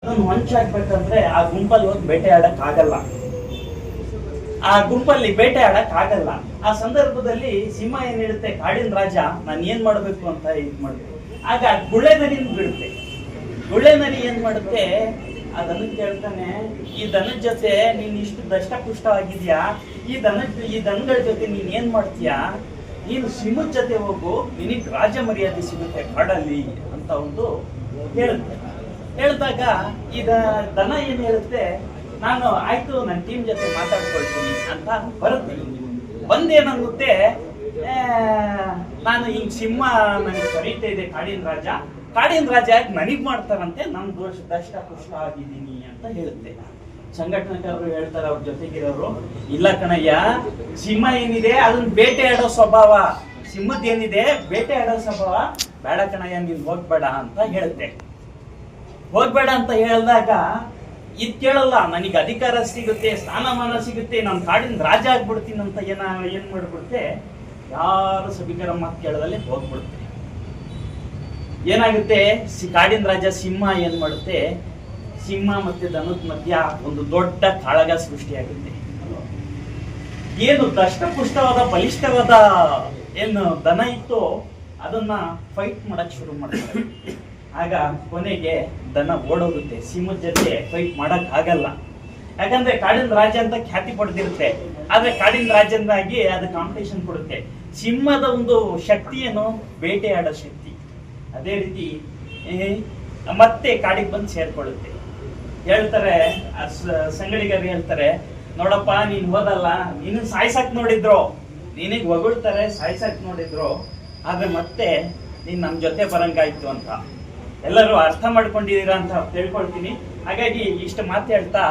ಅದನ್ನು ಹೊಂಚಾಕ್ಬೇಕಂದ್ರೆ ಆ ಗುಂಪಲ್ಲಿ ಹೋಗಿ ಬೇಟೆ ಆಡಕ್ ಆಗಲ್ಲ. ಆ ಗುಂಪಲ್ಲಿ ಬೇಟೆ ಆಡಕ್ ಆಗಲ್ಲ. ಆ ಸಂದರ್ಭದಲ್ಲಿ ಸಿಂಹ ಏನ್ ಹೇಳುತ್ತೆ, ಕಾಡಿನ ರಾಜ ನಾನು ಏನ್ ಮಾಡ್ಬೇಕು ಅಂತ ಇದ್ ಮಾಡ್ಬೇಕು. ಆಗ ಗುಳ್ಳೆ ನರಿನ ಬಿಡುತ್ತೆ. ಗುಳ್ಳೆ ನರಿ ಏನ್ ಮಾಡುತ್ತೆ, ಆ ದನ ಕೇಳ್ತಾನೆ, ಈ ದನದ ಜೊತೆ ನೀನ್ ಇಷ್ಟು ದಷ್ಟಪುಷ್ಟವಾಗಿದ್ಯಾ, ಈ ದನಗಳ ಜೊತೆ ನೀನ್ ಏನ್ ಮಾಡ್ತೀಯಾ, ನೀನು ಸಿಂಹದ ಜೊತೆ ಹೋಗು, ನಿನಗ್ ರಾಜ ಮರ್ಯಾದೆ ಸಿಗುತ್ತೆ ಕಾಡಲ್ಲಿ ಅಂತ ಒಂದು ಹೇಳುತ್ತೆ. ಹೇಳಿದಾಗ ದನ ಏನ್ ಹೇಳುತ್ತೆ, ನಾನು ಆಯ್ತು ನನ್ನ ಟೀಮ್ ಜೊತೆ ಮಾತಾಡ್ಕೊಳ್ತೀನಿ ಅಂತ ಬರುತ್ತೆ. ಬಂದೇನಾಗುತ್ತೆ, ನಾನು ಹಿಂಗ್ ಸಿಂಹ ನನಗೆ ಕರೀತಾ ಇದೆ ಕಾಡಿನ ರಾಜ ಯಾಕೆ ನನಗ್ ಮಾಡ್ತಾರಂತೆ, ನಾನು ದಷ್ಟಪುಷ್ಟ ಆಗಿದ್ದೀನಿ ಅಂತ ಹೇಳುತ್ತೆ. ಸಂಘಟನೆಕಾರರು ಹೇಳ್ತಾರೆ ಅವ್ರ ಜೊತೆಗಿರೋರು, ಇಲ್ಲ ಕಣಯ್ಯ, ಸಿಂಹ ಏನಿದೆ ಅದನ್ನ ಬೇಟೆ ಆಡೋ ಸ್ವಭಾವ, ಸಿಂಹದ ಏನಿದೆ ಬೇಟೆ ಆಡೋ ಸ್ವಭಾವ, ಬೇಡ ಕಣಯ್ಯ ನೀನ್ ಹೋಗ್ಬೇಡ ಅಂತ ಹೇಳುತ್ತೆ. ಹೋಗ್ಬೇಡ ಅಂತ ಹೇಳಿದಾಗ ಇದ್ ಕೇಳಲ್ಲ, ನನಗೆ ಅಧಿಕಾರ ಸಿಗುತ್ತೆ, ಸ್ಥಾನಮಾನ ಸಿಗುತ್ತೆ, ನಾನು ಕಾಡಿನ ರಾಜ ಆಗ್ಬಿಡ್ತೀನಿ ಅಂತ ಏನ್ ಮಾಡ್ಬಿಡುತ್ತೆ, ಯಾರು ಸಭಿಕರ ಮಾತು ಕೇಳದಲ್ಲೇ ಹೋಗ್ಬಿಡುತ್ತೆ. ಏನಾಗುತ್ತೆ, ಕಾಡಿನ ರಾಜ ಸಿಂಹ ಏನ್ ಮಾಡುತ್ತೆ, ಸಿಂಹ ಮತ್ತೆ ದನದ ಮಧ್ಯ ಒಂದು ದೊಡ್ಡ ಕಾಳಗ ಸೃಷ್ಟಿಯಾಗುತ್ತೆ. ಏನು ದಷ್ಟಪುಷ್ಟವಾದ ಬಲಿಷ್ಠವಾದ ಏನು ದನ ಇತ್ತು ಅದನ್ನ ಫೈಟ್ ಮಾಡಕ್ ಶುರು ಮಾಡ್ತಾರೆ. ಆಗ ಕೊನೆಗೆ ದನ ಓಡೋಗುತ್ತೆ, ಸಿಂಹದ ಜೊತೆ ಫೈಟ್ ಮಾಡಕ್ ಆಗಲ್ಲ. ಯಾಕಂದ್ರೆ ಕಾಡಿನ ರಾಜ ಅಂತ ಖ್ಯಾತಿ ಪಡೆದಿರುತ್ತೆ, ಆದ್ರೆ ಕಾಡಿನ ರಾಜನಾಗಿ ಅದು ಕಾಂಪಿಟೇಷನ್ ಕೊಡುತ್ತೆ. ಸಿಂಹದ ಒಂದು ಶಕ್ತಿ ಏನು, ಬೇಟೆ ಆಡೋ ಶಕ್ತಿ. ಅದೇ ರೀತಿ ಮತ್ತೆ ಕಾಡಿಗೆ ಬಂದು ಸೇರ್ಕೊಳ್ಳುತ್ತೆ. ಹೇಳ್ತಾರೆ ಸಂಗಡಿಗರು ಹೇಳ್ತಾರೆ, ನೋಡಪ್ಪ ನೀನ್ ಹೋದಲ್ಲ, ನೀನು ಸಾಯ್ಸಕ್ ನೋಡಿದ್ರು, ನಿನಗ್ ಹೊಗಳ್ತಾರೆ ಸಾಯ್ಸಕ್ ನೋಡಿದ್ರು, ಆದ್ರೆ ಮತ್ತೆ ನೀನ್ ನಮ್ ಜೊತೆ ಬರಂಗಾಯ್ತು ಅಂತ. ಎಲ್ಲರೂ ಅರ್ಥ ಮಾಡ್ಕೊಂಡಿದ್ದೀರಾ ಅಂತ ತಿಳ್ಕೊಳ್ತೀನಿ. ಹಾಗಾಗಿ ಇಷ್ಟು ಮಾತು ಹೇಳ್ತಾ